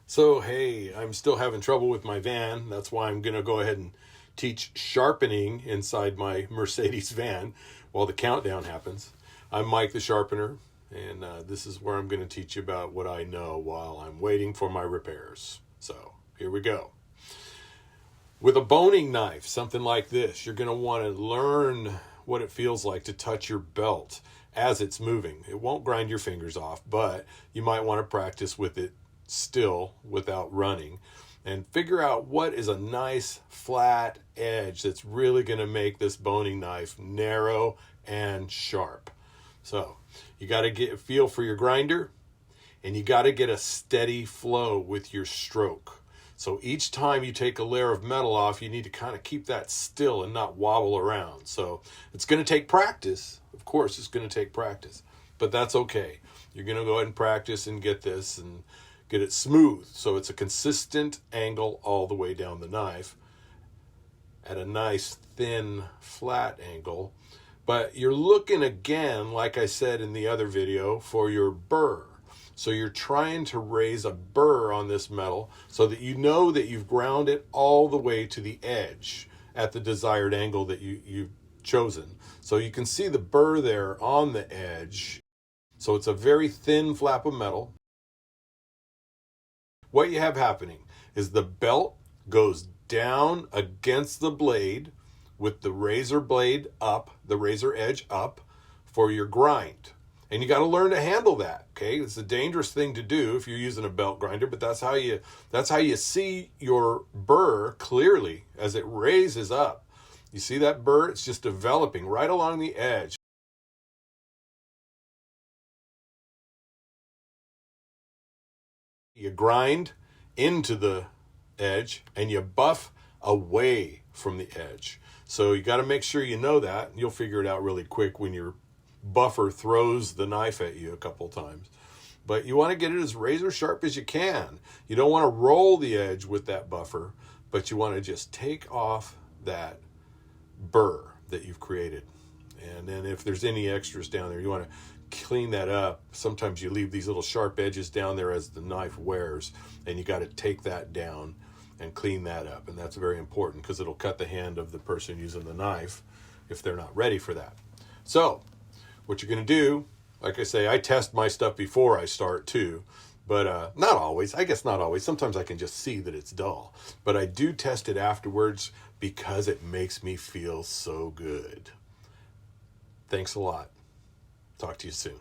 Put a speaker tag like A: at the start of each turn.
A: So, hey, I'm still having trouble with my van. That's why I'm going to go ahead and teach sharpening inside my Mercedes van while the countdown happens. I'm Mike the Sharpener, and this is where I'm going to teach you about what I know while I'm waiting for my repairs. So, here we go. With a boning knife, something like this, you're going to want to learn what it feels like to touch your belt as it's moving. It won't grind your fingers off, but you might want to practice with it still without running and figure out what is a nice flat edge that's really going to make this boning knife narrow and sharp. So you got to get a feel for your grinder, and you got to get a steady flow with your stroke. So each time you take a layer of metal off, you need to kind of keep that still and not wobble around. So it's going to take practice. Of course, it's going to take practice, but that's okay. You're going to go ahead and practice and get this and get it smooth. So it's a consistent angle all the way down the knife at a nice thin flat angle. But you're looking again, like I said in the other video, for your burr. So you're trying to raise a burr on this metal so that you know that you've ground it all the way to the edge at the desired angle that you've chosen. So you can see the burr there on the edge. So it's a very thin flap of metal. What you have happening is the belt goes down against the blade with the razor blade up, the razor edge up for your grind. And you got to learn to handle that, okay? It's a dangerous thing to do if you're using a belt grinder, but that's how you see your burr clearly as it raises up. You see that burr? It's just developing right along the edge. You grind into the edge and you buff away from the edge. So you got to make sure you know that. You'll figure it out really quick when your buffer throws the knife at you a couple times. But you want to get it as razor sharp as you can. You don't want to roll the edge with that buffer, but you want to just take off that burr that you've created. And then if there's any extras down there, you want to clean that up. Sometimes you leave these little sharp edges down there as the knife wears, and you got to take that down and clean that up. And that's very important because it'll cut the hand of the person using the knife if they're not ready for that. So what you're going to do, like I say, I test my stuff before I start too, but not always. I guess not always. Sometimes I can just see that it's dull, but I do test it afterwards because it makes me feel so good. Thanks a lot. Talk to you soon.